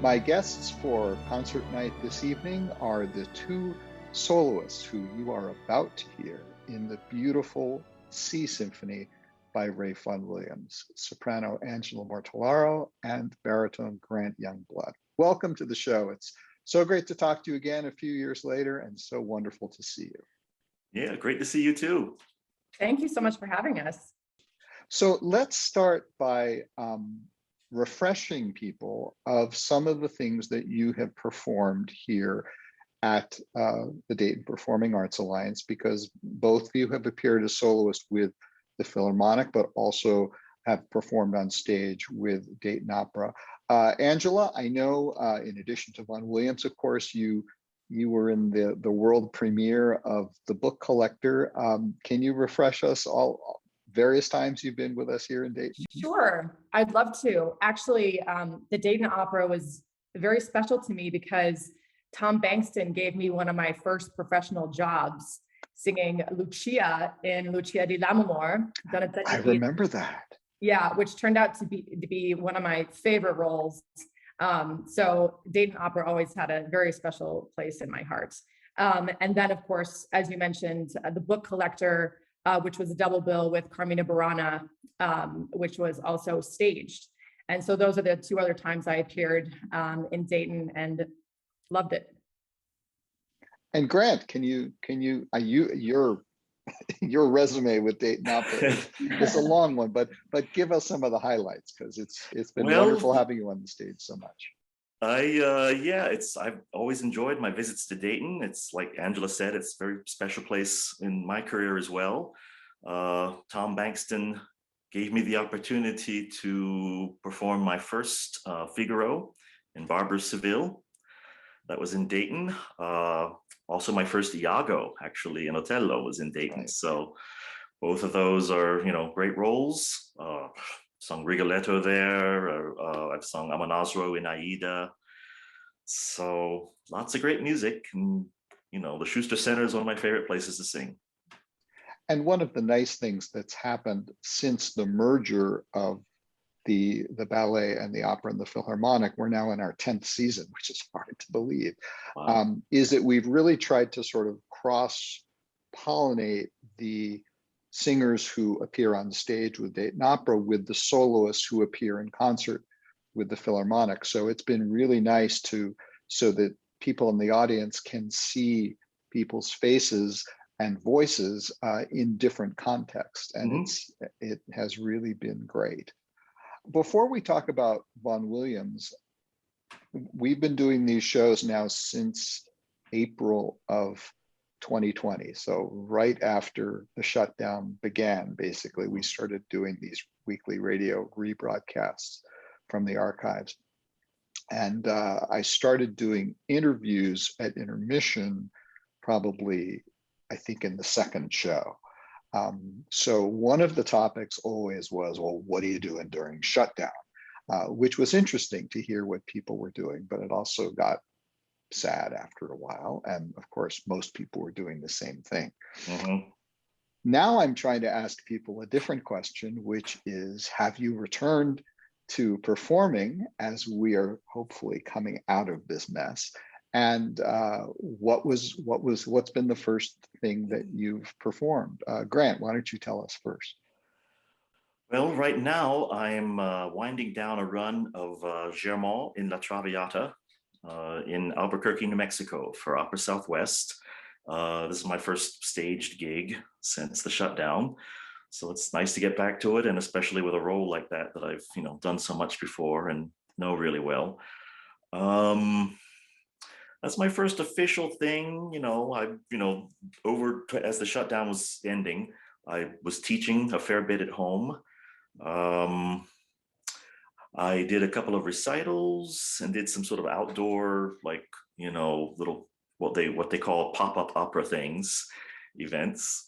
My guests for concert night this evening are the two soloists who you are about to hear in the beautiful Sea Symphony by Ralph Vaughan Williams, soprano Angela Mortellaro and baritone Grant Youngblood. Welcome to the show. It's so great to talk to you again a few years later and so wonderful to see you. Yeah, great to see you too. Thank you so much for having us. So let's start by refreshing people of some of the things that you have performed here at the Dayton Performing Arts Alliance, because both of you have appeared as soloists with the Philharmonic, but also have performed on stage with Dayton Opera. Angela, I know in addition to Vaughan Williams, of course, you were in the world premiere of The Book Collector. Can you refresh us all various times you've been with us here in Dayton? Sure, I'd love to. Actually, the Dayton Opera was very special to me because Tom Bankston gave me one of my first professional jobs singing Lucia in Lucia di Lammermoor. I remember that. Yeah, which turned out to be one of my favorite roles. So Dayton Opera always had a very special place in my heart. And then, of course, as you mentioned, The Book Collector, which was a double bill with Carmina Burana, which was also staged. And so those are the two other times I appeared in Dayton and loved it. And Grant, your resume with Dayton Opera is a long one, but give us some of the highlights, because it's been wonderful having you on the stage so much. I've always enjoyed my visits to Dayton. It's like Angela said, it's a very special place in my career as well. Tom Bankston gave me the opportunity to perform my first Figaro in Barber's Seville. That was in Dayton. Also my first Iago, actually, in Otello was in Dayton. Right. So both of those are, great roles. Sung Rigoletto there. I've sung Amonasro in Aida. So lots of great music. And, the Schuster Center is one of my favorite places to sing. And one of the nice things that's happened since the merger of the ballet and the opera and the Philharmonic, we're now in our 10th season, which is hard to believe, wow. Is that we've really tried to sort of cross-pollinate the singers who appear on stage with Dayton Opera with the soloists who appear in concert with the Philharmonic. So it's been really nice so that people in the audience can see people's faces and voices in different contexts. And it has really been great. Before we talk about Vaughan Williams, we've been doing these shows now since April of 2020. So right after the shutdown began, basically, we started doing these weekly radio rebroadcasts from the archives. And I started doing interviews at Intermission probably, I think, in the second show. So one of the topics always was, well, what are you doing during shutdown? Which was interesting to hear what people were doing, but it also got sad after a while. And of course, most people were doing the same thing. Mm-hmm. Now I'm trying to ask people a different question, which is, have you returned to performing as we are hopefully coming out of this mess? And what's been the first thing that you've performed? Grant, why don't you tell us first? Well, right now I'm winding down a run of Germont in La Traviata in Albuquerque, New Mexico for Opera Southwest. This is my first staged gig since the shutdown. So it's nice to get back to it, and especially with a role like that I've done so much before and know really well. That's my first official thing. As the shutdown was ending, I was teaching a fair bit at home. I did a couple of recitals and did some sort of outdoor, little what they call pop-up opera events.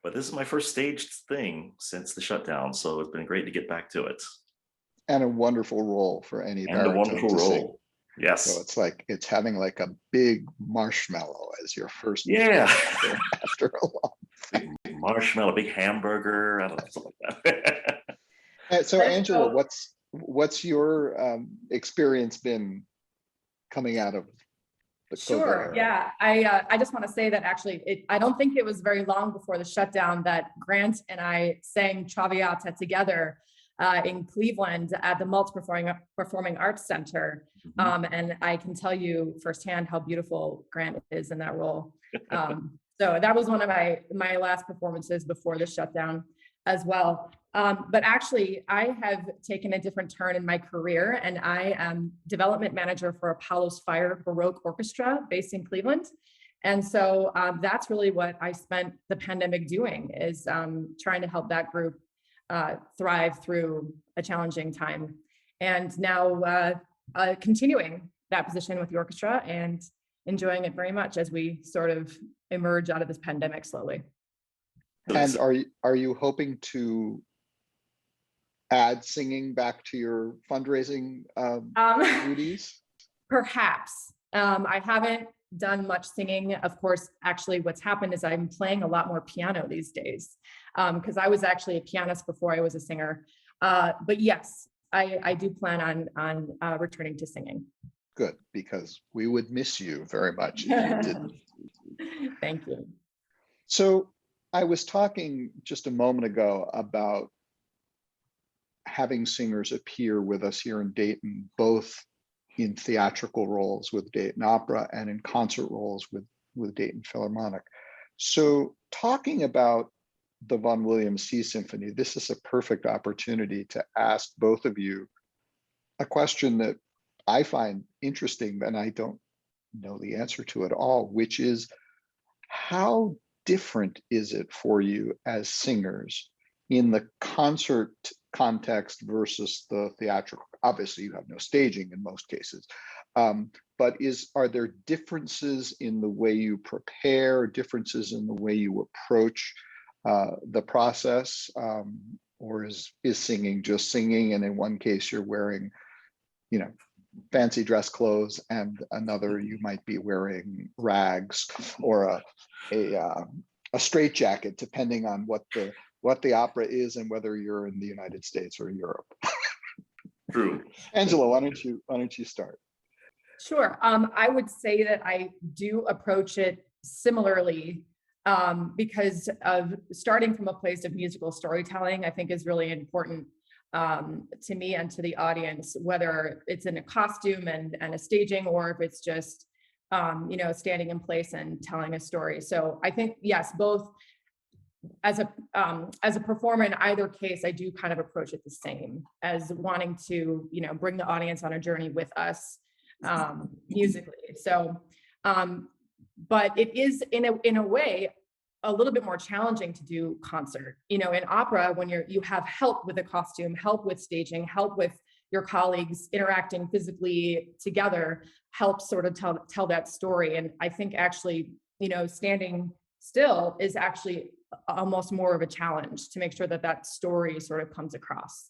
But this is my first staged thing since the shutdown, so it's been great to get back to it. And a wonderful role for any baritone. And a wonderful role. Sing. Yes. So it's having like a big marshmallow as your first. Yeah. After a long big marshmallow, big hamburger, I don't know, something like that. So Angela, what's your experience been coming out of the COVID Sure. era? Yeah. I just want to say that actually, I don't think it was very long before the shutdown that Grant and I sang Traviata together in Cleveland at the Maltz Performing Arts Center. And I can tell you firsthand how beautiful Grant is in that role. So that was one of my last performances before the shutdown as well. But actually, I have taken a different turn in my career, and I am development manager for Apollo's Fire Baroque Orchestra based in Cleveland. And so that's really what I spent the pandemic doing, is trying to help that group thrive through a challenging time. And now continuing that position with the orchestra and enjoying it very much as we sort of emerge out of this pandemic slowly. And are you hoping to add singing back to your fundraising duties? Perhaps. I haven't done much singing. Of course, actually what's happened is I'm playing a lot more piano these days, because I was actually a pianist before I was a singer. But yes, I do plan on returning to singing. Good, because we would miss you very much if you didn't. Thank you. So I was talking just a moment ago about having singers appear with us here in Dayton, both in theatrical roles with Dayton Opera and in concert roles with Dayton Philharmonic. So talking about the Vaughan Williams Sea Symphony, this is a perfect opportunity to ask both of you a question that I find interesting, and I don't know the answer to it all, which is, how different is it for you as singers in the concert context versus the theatrical? Obviously, you have no staging in most cases, but are there differences in the way you prepare, differences in the way you approach the process, or is singing just singing, and in one case you're wearing, fancy dress clothes, and another you might be wearing rags or a straitjacket, depending on what the opera is and whether you're in the United States or Europe. True. Angela, why don't you start? Sure. I would say that I do approach it similarly, because of starting from a place of musical storytelling, I think is really important to me and to the audience, whether it's in a costume and a staging, or if it's just standing in place and telling a story. So I think, yes, both as a performer in either case, I do kind of approach it the same, as wanting to, bring the audience on a journey with us musically. So, but it is in a way a little bit more challenging to do concert. In opera, when you have help with a costume, help with staging, help with your colleagues interacting physically together, helps sort of tell that story. And I think actually, standing still is actually almost more of a challenge to make sure that story sort of comes across.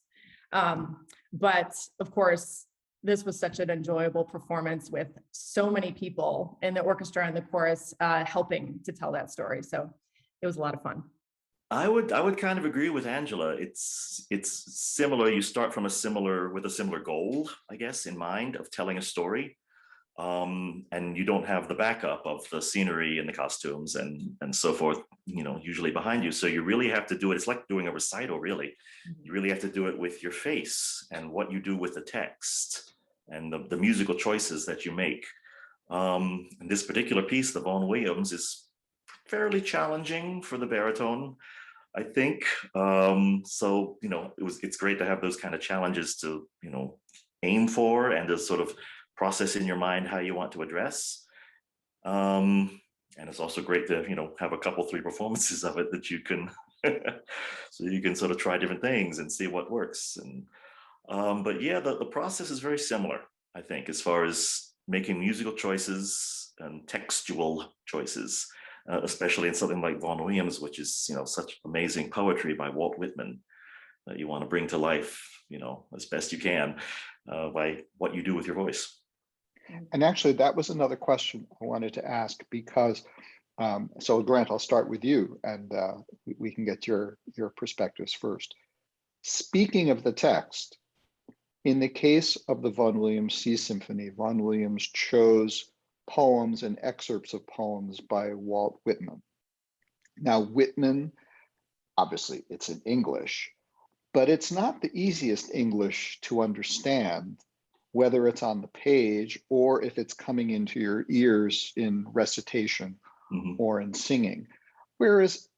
But of course, this was such an enjoyable performance with so many people in the orchestra and the chorus helping to tell that story. So it was a lot of fun. I would kind of agree with Angela. It's similar. You start with a similar goal, I guess, in mind, of telling a story. And you don't have the backup of the scenery and the costumes and so forth, usually behind you. So you really have to do it. It's like doing a recital, really. You really have to do it with your face and what you do with the text and the musical choices that you make. And this particular piece, the Vaughan Williams, is fairly challenging for the baritone, I think. So, it's great to have those kind of challenges to, aim for, and to sort of process in your mind how you want to address. And it's also great to, have a couple, 3 performances of it that you can, so you can sort of try different things and see what works. And, but yeah, the process is very similar, I think, as far as making musical choices and textual choices, especially in something like Vaughan Williams, which is, such amazing poetry by Walt Whitman that you want to bring to life, as best you can by what you do with your voice. And actually, that was another question I wanted to ask, because, so Grant, I'll start with you, and we can get your perspectives first. Speaking of the text, In the case of the Vaughan Williams Sea Symphony, Vaughan Williams chose poems and excerpts of poems by Walt Whitman. Now, Whitman, obviously, it's in English, but it's not the easiest English to understand, whether it's on the page or if it's coming into your ears in recitation or in singing. Whereas,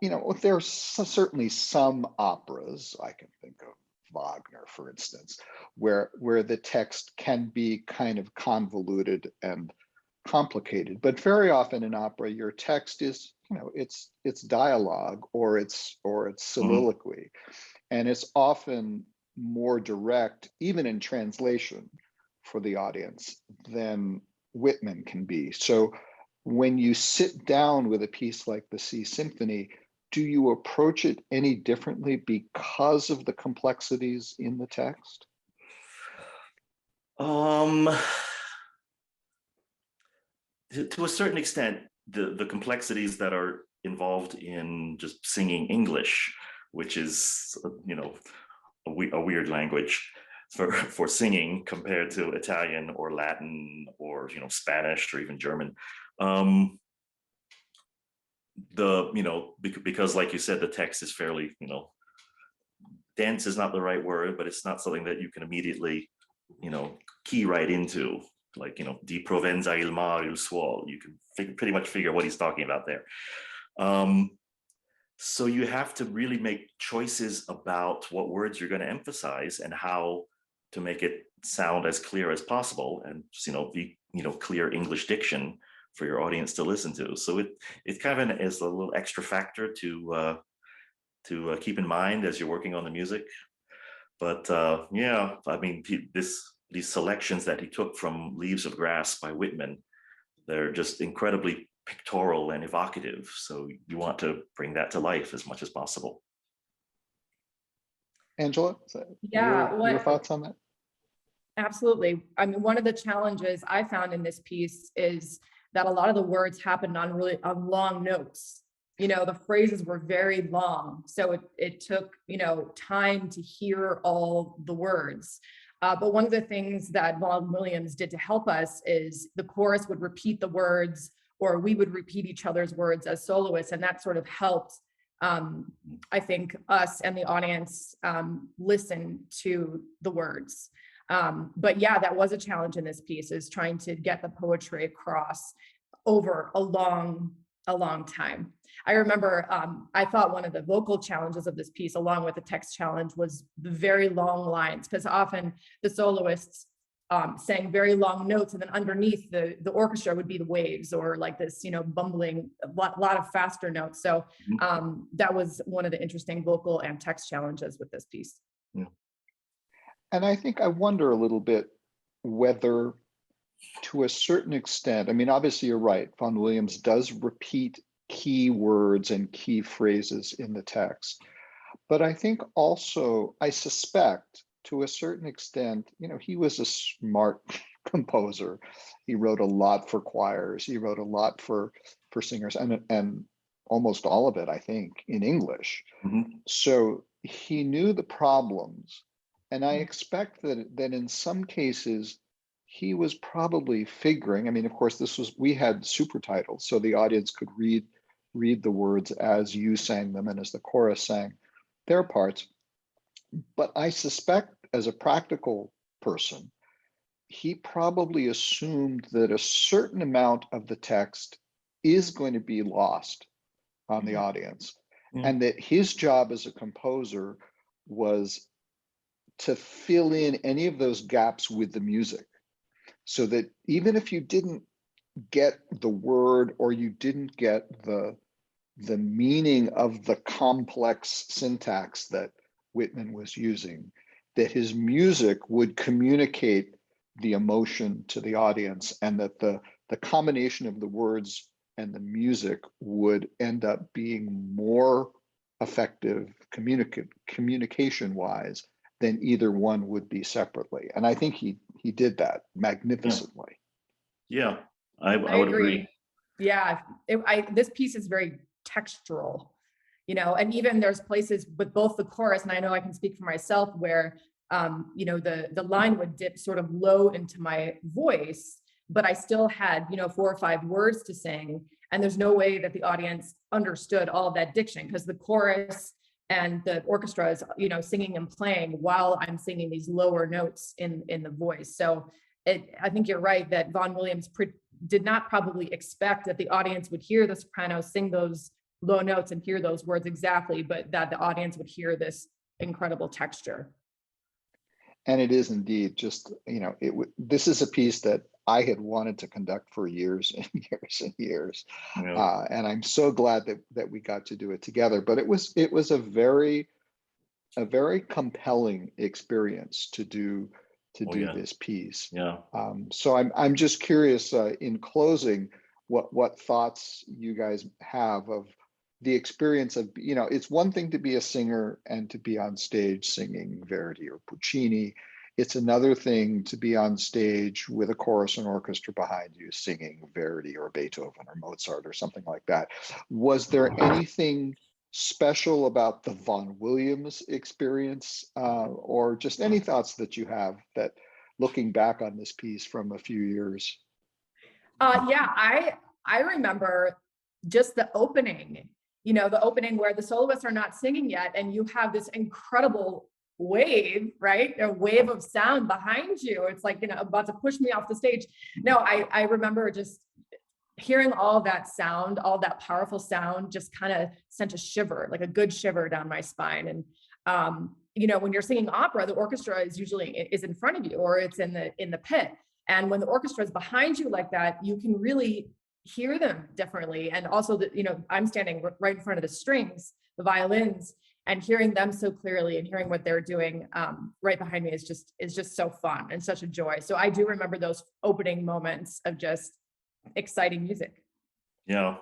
you know, there's certainly some operas, I can think of Wagner, for instance, where the text can be kind of convoluted and complicated. But very often in opera, your text is, you know, it's dialogue or it's soliloquy, and it's often more direct, even in translation for the audience, than Whitman can be. So when you sit down with a piece like the Sea Symphony, do you approach it any differently because of the complexities in the text? To a certain extent, the complexities that are involved in just singing English, which is, you know, a weird language for singing compared to Italian or Latin or, you know, Spanish or even German. You know, because like you said, the text is fairly, you know, dense is not the right word, but it's not something that you can immediately, you know, key right into, like, you know, di Provenza il mar il suol. You can pretty much figure what he's talking about there. So you have to really make choices about what words you're going to emphasize and how to make it sound as clear as possible, and, you know, be, you know, clear English diction for your audience to listen to. So it kind of is a little extra factor to keep in mind as you're working on the music. But yeah, I mean, these selections that he took from Leaves of Grass by Whitman, they're just incredibly pictorial and evocative. So you want to bring that to life as much as possible. Angela, yeah, your thoughts on that? Absolutely. I mean, one of the challenges I found in this piece is that a lot of the words happened on long notes. You know, the phrases were very long. So it took, you know, time to hear all the words. But one of the things that Vaughan Williams did to help us is the chorus would repeat the words, or we would repeat each other's words as soloists. And that sort of helped, I think, us and the audience listen to the words. But yeah, that was a challenge in this piece, is trying to get the poetry across over a long time. I remember, I thought one of the vocal challenges of this piece, along with the text challenge, was the very long lines, because often the soloists sang very long notes, and then underneath the orchestra would be the waves, or like this, you know, bumbling, a lot of faster notes. So that was one of the interesting vocal and text challenges with this piece. Yeah. And I think I wonder a little bit whether, to a certain extent, I mean, obviously you're right, Vaughan Williams does repeat key words and key phrases in the text. But I think also, I suspect, to a certain extent, you know, he was a smart composer. He wrote a lot for choirs. He wrote a lot for singers, and almost all of it, I think, in English. So he knew the problems. And I expect that in some cases, he was probably figuring, I mean, of course, we had super titles, so the audience could read the words as you sang them and as the chorus sang their parts. But I suspect, as a practical person, he probably assumed that a certain amount of the text is going to be lost on the audience, and that his job as a composer was to fill in any of those gaps with the music, so that even if you didn't get the word, or you didn't get the meaning of the complex syntax that Whitman was using, that his music would communicate the emotion to the audience, and that the combination of the words and the music would end up being more effective communication-wise than either one would be separately. And I think he did that magnificently. Yeah, I would agree. Yeah, this piece is very textural, you know, and even there's places with both the chorus, and I know I can speak for myself, where the line would dip sort of low into my voice, but I still had, 4 or 5 words to sing. And there's no way that the audience understood all of that diction, because the chorus and the orchestra is, singing and playing while I'm singing these lower notes in the voice. So I think you're right that Vaughan Williams did not probably expect that the audience would hear the soprano sing those low notes and hear those words exactly, but that the audience would hear this incredible texture. And it is indeed just, this is a piece that I had wanted to conduct for years and years and years. Yeah. And I'm so glad that we got to do it together. But it was a very compelling experience to do this piece. Yeah. So I'm just curious, in closing, what thoughts you guys have of the experience of, it's one thing to be a singer and to be on stage singing Verdi or Puccini. It's another thing to be on stage with a chorus and orchestra behind you singing Verdi or Beethoven or Mozart or something like that. Was there anything special about the Vaughan Williams experience, or just any thoughts that you have that, looking back on this piece from a few years? Yeah, I remember just the opening, the opening where the soloists are not singing yet, and you have this incredible wave, right? A wave of sound behind you. It's like, about to push me off the stage. No, I remember just hearing all that sound, all that powerful sound, just kind of sent a shiver, like a good shiver down my spine. And when you're singing opera, the orchestra is usually in front of you, or it's in the pit. And when the orchestra is behind you like that, you can really hear them differently. And also, I'm standing right in front of the strings, the violins, and hearing them so clearly and hearing what they're doing right behind me is just so fun and such a joy. So I do remember those opening moments of just exciting music. Yeah,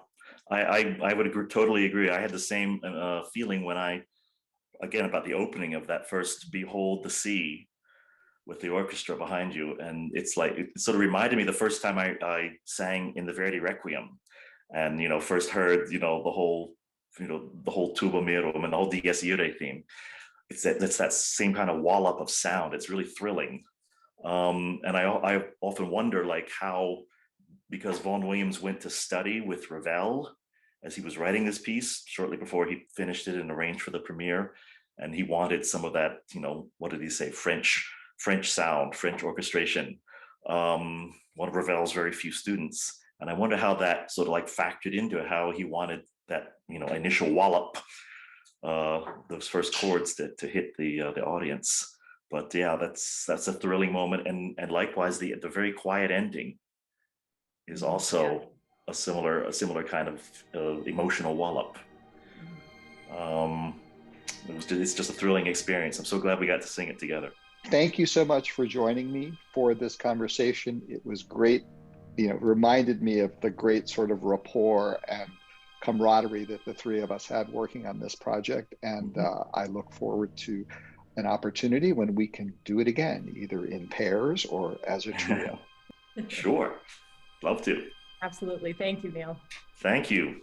I would totally agree. I had the same feeling when again, about the opening of that first Behold the Sea with the orchestra behind you. And it's like, it sort of reminded me the first time I sang in the Verdi Requiem, and, first heard, the whole Tuba Mirum and the whole Dies Irae theme. It's that same kind of wallop of sound. It's really thrilling. And I often wonder, like, how, because Vaughan Williams went to study with Ravel as he was writing this piece shortly before he finished it and arranged for the premiere, and he wanted some of that, what did he say, French sound, French orchestration. One of Ravel's very few students, and I wonder how that sort of like factored into how he wanted that, initial wallop, those first chords to hit the audience. But yeah, that's a thrilling moment, and likewise the very quiet ending is also a similar kind of emotional wallop. It's just a thrilling experience. I'm so glad we got to sing it together. Thank you so much for joining me for this conversation. It was great. Reminded me of the great sort of rapport and camaraderie that the three of us had working on this project. And I look forward to an opportunity when we can do it again, either in pairs or as a trio. Sure. Love to. Absolutely. Thank you, Neal. Thank you.